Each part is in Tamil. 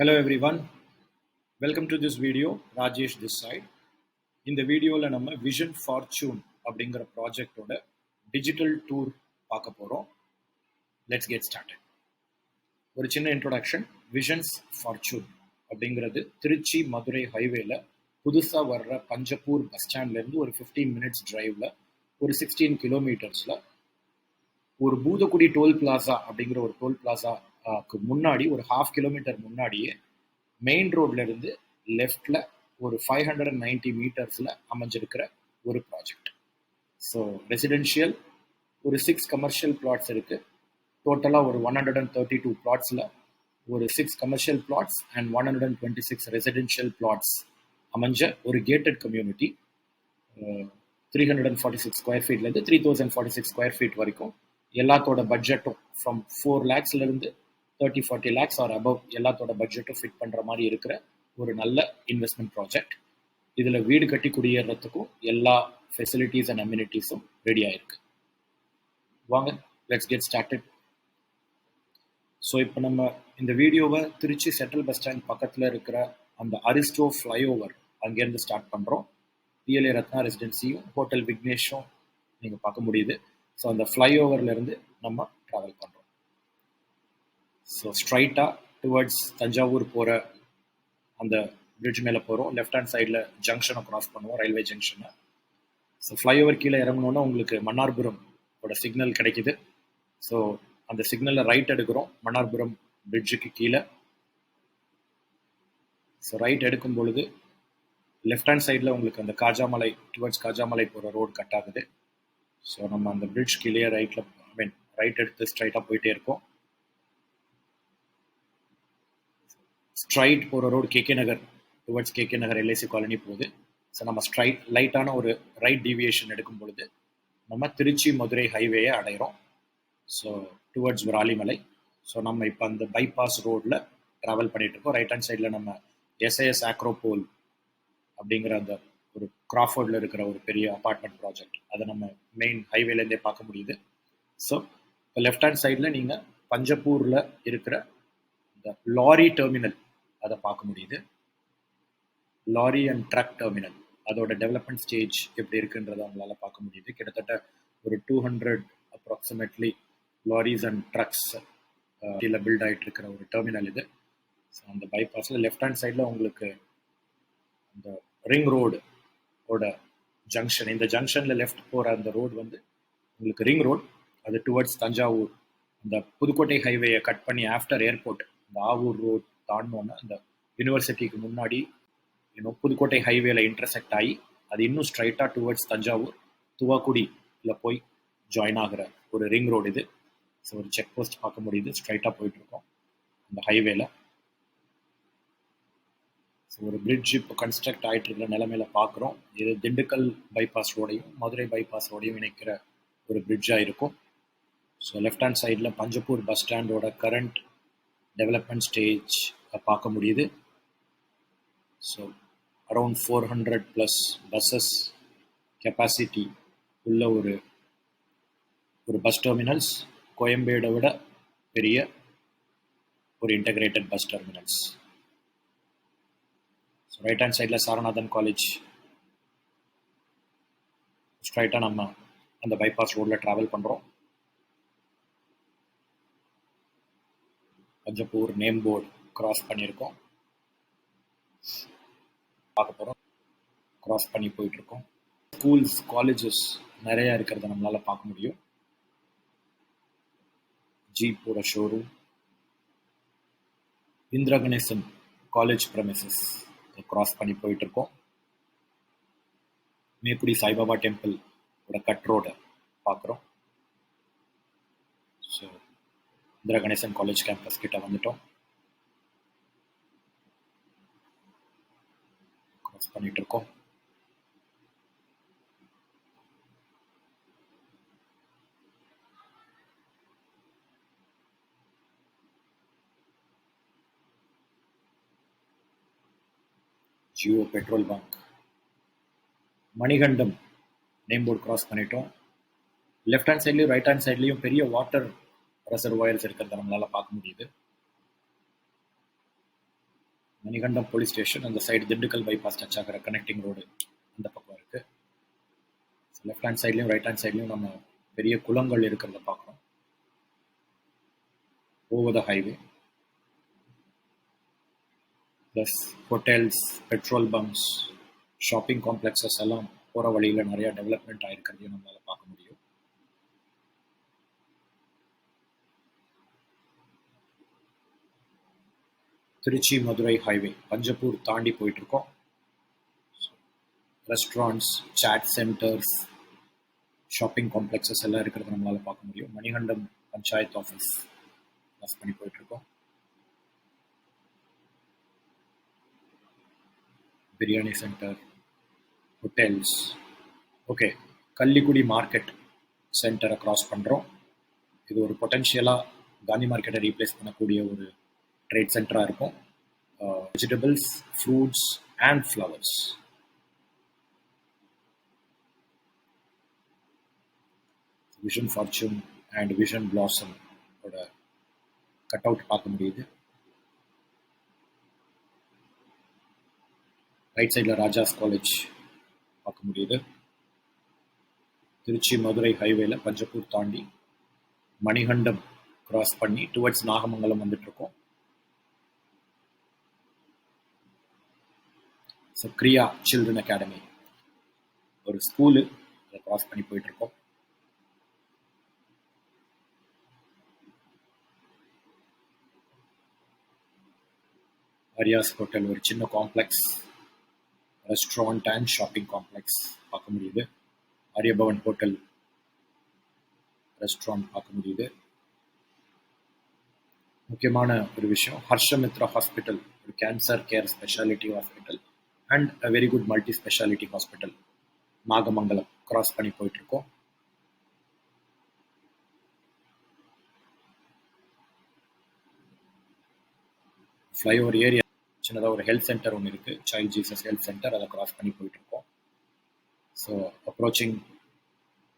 Hello everyone, welcome to this video. Rajesh this side. இந்த வீடியோவில் நம்ம விஷன் ஃபார்ச்சூன் அப்படிங்கிற ப்ராஜெக்டோட டிஜிட்டல் டூர் பார்க்க போகிறோம். Let's get started. ஒரு சின்ன இன்ட்ரோடக்ஷன். விஷன்ஸ் ஃபார்ச்சூன் அப்படிங்கிறது திருச்சி மதுரை ஹைவேல புதுசாக வர்ற பஞ்சப்பூர் பஸ் ஸ்டாண்ட்லேருந்து ஒரு 15 மினிட்ஸ் டிரைவில் ஒரு 16 கிலோமீட்டர்ஸில் ஒரு பூதக்குடி டோல் பிளாசா அப்படிங்கிற ஒரு டோல் பிளாசாக்கு முன்னாடி ஒரு 1/2 கிலோமீட்டர் முன்னாடியே மெயின் ரோட்ல இருந்து லெஃப்ட்ல ஒரு 590 மீட்டர்ஸ்ல அமைஞ்சிருக்கிற ஒரு ப்ராஜெக்ட். ஸோ ரெசிடென்ஷியல் ஒரு 6 கமர்ஷியல் பிளாட்ஸ் இருக்கு. டோட்டலாக ஒரு 132 பிளாட்ஸில் ஒரு 6 commercial plots and 126 residential plots அமைஞ்ச ஒரு கேட்டட் கம்யூனிட்டி. 346 ஸ்கொயர் ஃபீட்லேருந்து 3046 ஸ்கொயர் ஃபீட் வரைக்கும் எல்லாத்தோட பட்ஜெட்டும் ஃப்ரம் 4 lakhsலேருந்து 30-40 lakhs ஆர் அபவ் எல்லாத்தோட பட்ஜெட்டும் ஃபிட் பண்ணுற மாதிரி இருக்கிற ஒரு நல்ல இன்வெஸ்ட்மெண்ட் ப்ராஜெக்ட். இதில் வீடு கட்டி குடியேறதுக்கும் எல்லா ஃபெசிலிட்டிஸ் அண்ட் அம்யூனிட்டிஸும் ரெடியாக இருக்கு. வாங்க லெட்ஸ் கெட் ஸ்டார்டட். ஸோ இப்போ நம்ம இந்த வீடியோவை திருச்சி சென்ட்ரல் பஸ் ஸ்டாண்ட் பக்கத்தில் இருக்கிற அந்த அரிஸ்டோ ஃப்ளைஓவர் அங்கேருந்து ஸ்டார்ட் பண்ணுறோம். பிஎல்ஏ ரத்னா ரெசிடென்சியும் ஹோட்டல் விக்னேஷும் நீங்கள் பார்க்க முடியுது. ஸோ அந்த ஃப்ளைஓவர்லேருந்து நம்ம ட்ராவல் பண்ணுறோம். ஸோ ஸ்ட்ரைட்டாக டுவர்ட்ஸ் தஞ்சாவூர் போகிற அந்த பிரிட்ஜ் மேலே போகிறோம். லெஃப்ட் ஹேண்ட் சைடில் ஜங்ஷனை க்ராஸ் பண்ணுவோம், ரயில்வே ஜங்ஷனை. ஸோ ஃப்ளைஓவர் கீழே இறங்கணுன்னா உங்களுக்கு மன்னார்புரமோட சிக்னல் கிடைக்குது. ஸோ அந்த சிக்னலில் ரைட் எடுக்கிறோம் மன்னார்புரம் பிரிட்ஜுக்கு கீழே. ஸோ ரைட் எடுக்கும் பொழுது லெஃப்ட் ஹேண்ட் சைடில் உங்களுக்கு அந்த காஜாமலை டுவர்ட்ஸ் காஜாமலை போகிற ரோடு கட் ஆகுது. ஸோ நம்ம அந்த பிரிட்ஜ் கீழே ரைட் எடுத்து ஸ்ட்ரைட்டாக போயிட்டே இருக்கோம். ஸ்ட்ரைட் போகிற ரோடு கேகே நகர் டுவர்ட்ஸ் கேகே நகர் எல்ஐசி காலனி போகுது. ஸோ நம்ம ஸ்ட்ரைட் லைட்டான ஒரு ரைட் டீவியேஷன் எடுக்கும் பொழுது நம்ம திருச்சி மதுரை ஹைவேயை அடைகிறோம். So towards Viralimalai. ஸோ நம்ம இப்போ அந்த பைபாஸ் ரோடில் ட்ராவல் பண்ணிட்டு இருக்கோம். ரைட் ஹேண்ட் சைடில் நம்ம எஸ்ஐஎஸ் ஆக்ரோபோல் அப்படிங்கிற அந்த ஒரு கிராஃபோர்டில் இருக்கிற ஒரு பெரிய அப்பார்ட்மெண்ட் ப்ராஜெக்ட் அதை நம்ம மெயின் ஹைவேலேருந்தே பார்க்க முடியுது. ஸோ இப்போ லெஃப்ட் ஹேண்ட் சைடில் நீங்கள் பஞ்சப்பூரில் இருக்கிற இந்த லாரி டெர்மினல் அதை பார்க்க முடியுது. லாரி அண்ட் ட்ரக் டெர்மினல் அதோட டெவலப்மெண்ட் ஸ்டேஜ் எப்படி இருக்குன்றதை அவங்களால பார்க்க முடியுது. கிட்டத்தட்ட ஒரு 200 approximately lorries and trucks built ஆகிட்டு இருக்கிற ஒரு டெர்மினல் இது. ஸோ அந்த பைபாஸில் லெஃப்ட் ஹேண்ட் சைடில் உங்களுக்கு அந்த ரிங் ரோடோட ஜங்ஷன், இந்த ஜங்ஷனில் லெஃப்ட் போகிற அந்த ரோடு வந்து உங்களுக்கு ரிங் ரோடு. அது டுவர்ட்ஸ் தஞ்சாவூர் அந்த புதுக்கோட்டை ஹைவேயை கட் பண்ணி ஆஃப்டர் ஏர்போர்ட் இந்த ஆவூர் ரோட் தாண்டோன்னா அந்த யூனிவர்சிட்டிக்கு முன்னாடி புதுக்கோட்டை ஹைவேல இன்டர்செக்ட் ஆகி அது இன்னும் ஸ்ட்ரைட்டாக டுவர்ட்ஸ் தஞ்சாவூர் துவாக்குடியில் போய் ஜாயின் ஆகிற ஒரு ரிங் ரோடு இது. ஸோ ஒரு செக் போஸ்ட் பார்க்க முடியுது. ஸ்ட்ரைட்டாக போயிட்டுருக்கோம் அந்த ஹைவேல. ஸோ ஒரு பிரிட்ஜ் இப்போ கன்ஸ்ட்ரக்ட் ஆகிட்டு இருக்கிற நிலைமையில பார்க்குறோம். இது திண்டுக்கல் பைபாஸ் ரோடையும் மதுரை பைபாஸ் ரோடையும் இணைக்கிற ஒரு பிரிட்ஜாக இருக்கும். ஸோ லெஃப்ட் ஹேண்ட் சைடில் பஞ்சப்பூர் பஸ் ஸ்டாண்டோட கரண்ட் டெவலப்மெண்ட் ஸ்டேஜ் பார்க்க முடியுது. ஸோ அரௌண்ட் 400+ பஸ்ஸஸ் கெப்பாசிட்டி உள்ள ஒரு பஸ் டெர்மினல்ஸ். கோயம்பேடை விட பெரிய ஒரு integrated bus terminals. So right hand சைடில் சாரநாதன் காலேஜ். ஸ்ட்ரைட்டாக நம்ம அந்த பைபாஸ் ரோடில் ட்ராவல் பண்ணுறோம். பஞ்சப்பூர் நேம் போர்டு கிராஸ் பண்ணியிருக்கோம், பார்க்க போகிறோம். கிராஸ் பண்ணி போயிட்டுருக்கோம். ஸ்கூல்ஸ் காலேஜஸ் நிறையா இருக்கிறத நம்மளால் பார்க்க முடியும். ஜீப்போட showroom, Indira Ganesan college premises cross பண்ணி போயிட்டுருக்கோம். மேக்குடி சாய்பாபா டெம்பிள் கட் ரோடை பார்க்குறோம். So Indira Ganesan college campus கிட்ட வந்துட்டோம். கிராஸ் பண்ணிட்டு இருக்கோம். Jio petrol bunk, Manikandam name board cross பண்ணிட்டோம். லெஃப்ட் ஹேண்ட் சைட்லையும் ரைட் ஹேண்ட் சைட்லையும் பெரிய வாட்டர் ரிசர்வாயர்ஸ் இருக்கிறத நம்மளால பார்க்க முடியுது. மணிகண்டம் போலீஸ் ஸ்டேஷன் அந்த சைடு திண்டுக்கல் பைபாஸ் டச் ஆகிற கனெக்டிங் ரோடு அந்த பக்கம் இருக்கு. லெஃப்ட் ஹேண்ட் சைட்லையும் ரைட் ஹேண்ட் சைட்லையும் நம்ம பெரிய குளங்கள் இருக்கிறத பார்க்குறோம். Over the highway plus hotels, petrol bunks, shopping complexes எல்லாம் போகிற வழியில் நிறையா டெவலப்மெண்ட் ஆகிருக்கிறதையும் நம்மளால் பார்க்க முடியும். திருச்சி மதுரை ஹைவே பஞ்சப்பூர் தாண்டி போயிட்டுருக்கோம். Restaurants, chaat centres, shopping complexes எல்லாம் இருக்கிறத நம்மளால் பார்க்க முடியும். மணிகண்டம் பஞ்சாயத்து ஆஃபீஸ் பாஸ் பண்ணி போயிட்டுருக்கோம். Biryani centre, hotels. Okay, Kallikudi market சென்டரை க்ராஸ் பண்ணுறோம். இது ஒரு பொட்டென்ஷியலாக காந்தி மார்க்கெட்டை ரீப்ளேஸ் பண்ணக்கூடிய ஒரு ட்ரேட் சென்டராக இருக்கும். Vegetables, fruits and flowers. Vision fortune and vision blossom ஓட கட் அவுட் பார்க்க முடியுது. ரைட் சைடில் ராஜாஸ் காலேஜ் பார்க்க முடியுது. திருச்சி மதுரை ஹைவேல பஞ்சப்பூர் தாண்டி மணிகண்டம் கிராஸ் பண்ணி டுவர்ட்ஸ் நாகமங்கலம் வந்துட்டுருக்கோம். ஸோ கிரியா சில்ட்ரன் அகாடமி ஒரு ஸ்கூலு, அதை கிராஸ் பண்ணி போயிட்டுருக்கோம். ஆரியாஸ் ஹோட்டல் ஒரு சின்ன complex, restaurant and shopping complex பார்க்க முடியுது. ஆரியபவன் ஹோட்டல், ரெஸ்டாரண்ட் பார்க்க முடியுது. முக்கியமான ஒரு விஷயம், ஹர்ஷமித்ரா ஹாஸ்பிட்டல் ஒரு cancer care speciality hospital and a very good multi speciality hospital Nagamangalam cross பண்ணி போயிட்டுருக்கோம். ஃப்ளைஓவர் ஏரியா சின்னதாக ஒரு ஹெல்த் சென்டர் ஒன்று இருக்குது, சைல்ட் ஜீசஸ் ஹெல்த் சென்டர், அதை கிராஸ் பண்ணி போயிட்டுருக்கோம். So approaching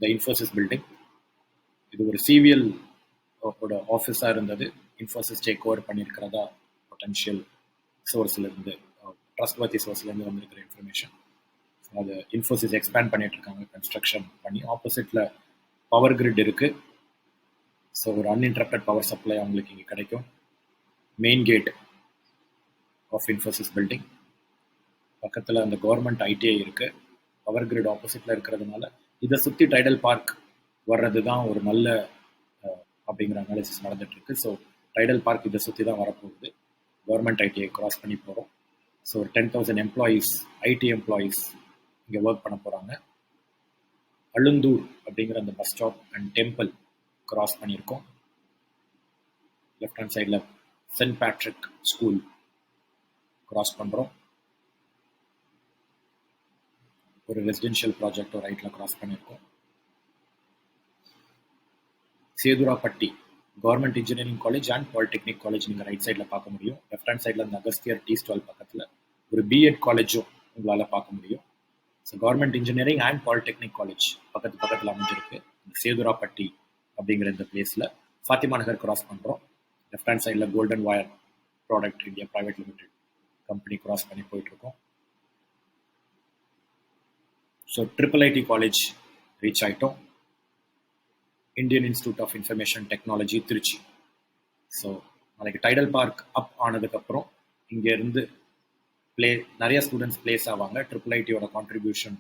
the Infosys building. இது ஒரு சிவிஎல் ஆஃபீஸாக இருந்தது, இன்ஃபோசிஸ் டேக் ஓவர் பண்ணியிருக்கிறதா பொட்டன்ஷியல் சோர்ஸ்லேருந்து, ட்ரஸ்ட்வர்த்தி சோர்ஸ்லேருந்து வந்திருக்கிற இன்ஃபர்மேஷன். ஸோ அது இன்ஃபோசிஸ் எக்ஸ்பேண்ட் பண்ணிட்டு இருக்காங்க, கன்ஸ்ட்ரக்ஷன் பண்ணி. ஆப்போசிட்டில் பவர் கிரிட் இருக்குது. ஸோ ஒரு அன்இன்டரப்டட் பவர் சப்ளை அவங்களுக்கு இங்கே கிடைக்கும். Main gate of Infosys building பக்கத்தில் அந்த கவர்மெண்ட் ஐடிஐ இருக்குது. பவர் கிரிட் ஆப்போசிட்டில் இருக்கிறதுனால இதை சுற்றி டைடல் பார்க் வர்றது தான் ஒரு நல்ல அப்படிங்கிற அனாலிசிஸ் நடந்துகிட்ருக்கு. ஸோ டைடல் பார்க் இதை சுற்றி தான் வரப்போகுது. கவர்மெண்ட் ஐடிஐ கிராஸ் பண்ணி போகிறோம். ஸோ ஒரு 10,000 எம்ப்ளாயீஸ், ஐடி எம்ப்ளாயீஸ் இங்கே ஒர்க் பண்ண போகிறாங்க. அழுந்தூர் அப்படிங்கிற அந்த bus stop and temple cross பண்ணியிருக்கோம். லெஃப்ட் ஹேண்ட் சைடில் சென்ட் பேட்ரிக் ஸ்கூல் கிராஸ் பண்ணுறோம். ஒரு ரெசிடென்ஷியல் ப்ராஜெக்ட் ரைட்டில் கிராஸ் பண்ணியிருக்கோம். Sethurapatti government engineering college and polytechnic college நீங்கள் ரைட் சைடில் பார்க்க முடியும். லெஃப்ட் ஹேண்ட் சைடில் அந்த அகஸ்தியர் டீ ஸ்டால் பக்கத்தில் ஒரு பிஎட் காலேஜும் உங்களால் பார்க்க முடியும். So government engineering and polytechnic college பக்கத்தில் அமைஞ்சிருக்கு சேதுராப்பட்டி அப்படிங்கிற இந்த பிளேஸில். ஃபாத்திமா நகர் கிராஸ் பண்ணுறோம். லெஃப்ட் ஹேண்ட் சைடில் golden wire product India private limited company cross பண்ணி போயிட்டுருக்கோம். ஸோ IIIT காலேஜ் ரீச் ஆகிட்டோம். Indian institute of information technology Trichy. So நாளைக்கு டைடல் பார்க் அப் ஆனதுக்கப்புறம் இங்கேருந்து நிறைய ஸ்டூடெண்ட்ஸ் பிளேஸ் ஆவாங்க. IIITயோட கான்ட்ரிபியூஷன்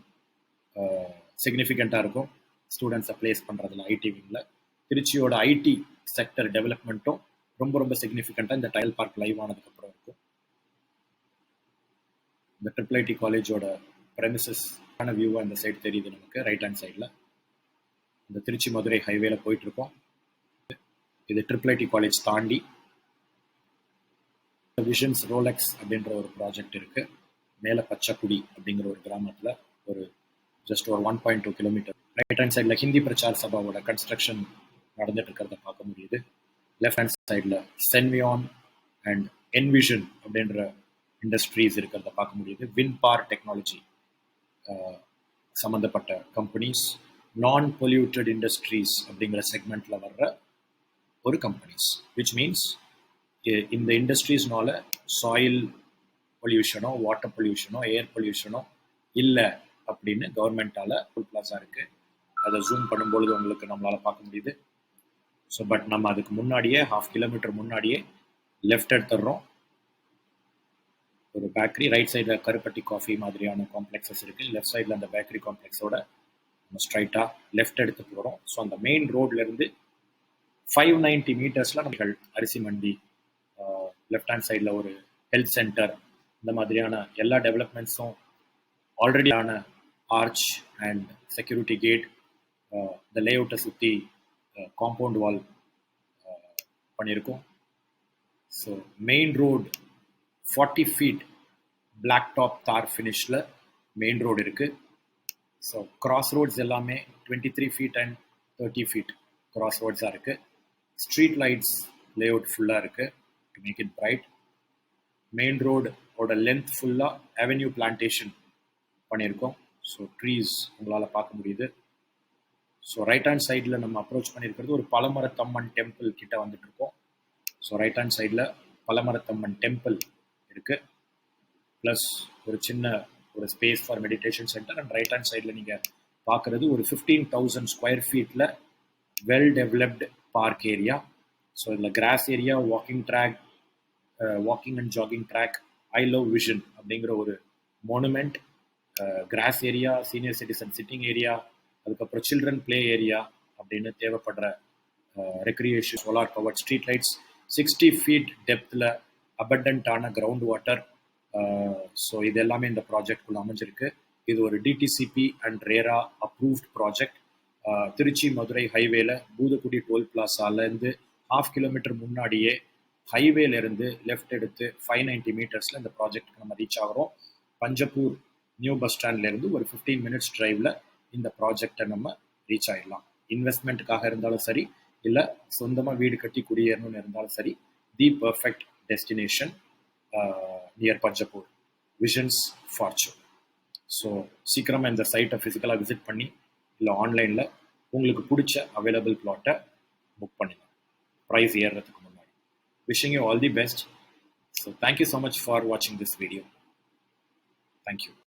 சிக்னிஃபிகண்ட்டாக இருக்கும் ஸ்டூடெண்ட்ஸை பிளேஸ் பண்ணுறதுல. ஐடி விங்கில் திருச்சியோட ஐடி செக்டர் டெவலப்மெண்ட்டும் ரொம்ப ரொம்ப சிக்னிஃபிகண்ட்டாக இந்த டைடல் பார்க் லைவ் ஆனதுக்கப்புறம் இருக்கும். இந்த IIIT காலேஜோட ப்ரெமிசஸான வியூவாக இந்த சைடு தெரியுது நமக்கு ரைட் ஹேண்ட் சைடில். இந்த திருச்சி மதுரை ஹைவேல போயிட்டுருக்கோம். இது IIIT காலேஜ் தாண்டி விஷன்ஸ் ரோலெக்ஸ் அப்படின்ற ஒரு ப்ராஜெக்ட் இருக்குது. மேலே பச்சக்குடி அப்படிங்கிற ஒரு கிராமத்தில் ஒரு ஜஸ்ட் ஒரு 1.2 கிலோமீட்டர். ரைட் ஹேண்ட் சைடில் ஹிந்தி பிரச்சார் சபாவோட கன்ஸ்ட்ரக்ஷன் நடந்துட்டு இருக்கிறத பார்க்க முடியுது. லெஃப்ட் ஹேண்ட் சைடில் சென்வியான் அண்ட் என்விஷன் அப்படின்ற இண்டஸ்ட்ரீஸ் இருக்கிறத பார்க்க முடியுது. வின்பார் டெக்னாலஜி சம்மந்தப்பட்ட கம்பெனிஸ், நான் பொல்யூட்டட் இண்டஸ்ட்ரீஸ் அப்படிங்கிற செக்மெண்ட்டில் வர்ற ஒரு கம்பெனிஸ். விச் மீன்ஸ் இந்த இண்டஸ்ட்ரீஸ்னால சாயில் பொல்யூஷனோ வாட்டர் பொல்யூஷனோ ஏர் பொல்யூஷனோ இல்லை அப்படின்னு கவர்மெண்டால டோல் பிளாசா இருக்கு. அதை ஜூம் பண்ணும்பொழுது உங்களுக்கு நம்மளால பார்க்க முடியுது. ஸோ பட் நம்ம அதுக்கு முன்னாடியே 1/2 கிலோமீட்டர் முன்னாடியே லெஃப்ட் எடுத்துடுறோம். ஒரு பேக்கரி ரைட் சைடில் கருப்பட்டி காஃபி மாதிரியான காம்ப்ளெக்ஸஸ் இருக்குது. லெஃப்ட் சைடில் அந்த பேக்கரி காம்ப்ளெக்ஸோட நம்ம ஸ்ட்ரைட்டாக லெஃப்ட் எடுத்து போகிறோம். ஸோ அந்த மெயின் ரோட்லேருந்து 590 மீட்டர்ஸில் நம்ம அரிசி மண்டி, லெஃப்ட் ஹேண்ட் சைடில் ஒரு ஹெல்த் சென்டர், இந்த மாதிரியான எல்லா டெவலப்மெண்ட்ஸும் ஆல்ரெடி ஆன ஆர்ச் அண்ட் செக்யூரிட்டி கேட், இந்த லேஅவுட்டை சுற்றி காம்பவுண்ட் வால் பண்ணியிருக்கோம். So main road 40 feet black top தார் ஃபினிஷில் மெயின் ரோடு இருக்குது. ஸோ கிராஸ் ரோட்ஸ் எல்லாமே 23 ஃபீட் அண்ட் 30 ஃபீட் கிராஸ் ரோட்ஸாக இருக்குது. ஸ்ட்ரீட் லைட்ஸ் லேஅவுட் ஃபுல்லாக இருக்குது to make it bright. Main ரோடோட லென்த் ஃபுல்லாக அவென்யூ பிளான்டேஷன் பண்ணியிருக்கோம். ஸோ ட்ரீஸ் உங்களால் பார்க்க முடியுது. ஸோ ரைட் ஹேண்ட் சைடில் நம்ம அப்ரோச் பண்ணியிருக்கிறது ஒரு பலமரத்தம்மன் டெம்பிள் கிட்ட வந்துட்டு இருக்கோம். ஸோ ரைட் ஹேண்ட் சைடில் பலமரத்தம்மன் டெம்பிள் இருக்குது, ப்ளஸ் ஒரு சின்ன ஒரு space for meditation centre. And right hand சைடில் நீங்கள் பார்க்குறது ஒரு 15,000 ஸ்கொயர் ஃபீட்டில் well developed park area. So இதில் grass area, walking track, walking and jogging track, I love vision அப்படிங்கிற ஒரு monument, grass area, senior citizen sitting area, அதுக்கப்புறம் சில்ட்ரன் பிளே ஏரியா அப்படின்னு தேவைப்படுற recreation, solar powered street lights, 60 feet டெப்த்தில் அபண்டன்டான கிரவுண்ட் வாட்டர். ஸோ இது எல்லாமே இந்த ப்ராஜெக்ட்குள்ள அமைஞ்சிருக்கு. இது ஒரு DTCP and RERA approved project. Trichy Madurai ஹைவேல பூதக்குடி டோல் பிளாசாலேருந்து 1/2 கிலோமீட்டர் முன்னாடியே ஹைவேலேருந்து லெஃப்ட் எடுத்து 590 மீட்டர்ஸில் இந்த ப்ராஜெக்ட்டுக்கு நம்ம ரீச் ஆகிறோம். பஞ்சப்பூர் நியூ பஸ் ஸ்டாண்ட்லேருந்து ஒரு 15 மினிட்ஸ் டிரைவில் இந்த ப்ராஜெக்டை நம்ம ரீச் ஆகிடலாம். இன்வெஸ்ட்மெண்ட்டுக்காக இருந்தாலும் சரி, இல்லை சொந்தமாக வீடு கட்டி குடியேறணும்னு இருந்தாலும் சரி, the perfect destination near Panjappur, visions fortune. So சீக்கிரமாக இந்த சைட்டை ஃபிசிக்கலாக விசிட் பண்ணி இல்லை ஆன்லைனில் உங்களுக்கு பிடிச்ச அவைலபிள் பிளாட்டை புக் பண்ணிடலாம் ப்ரைஸ் ஏறுறதுக்கு முன்னாடி. Wishing you all the best. So thank you so much for வாட்சிங் திஸ் வீடியோ. தேங்க்யூ.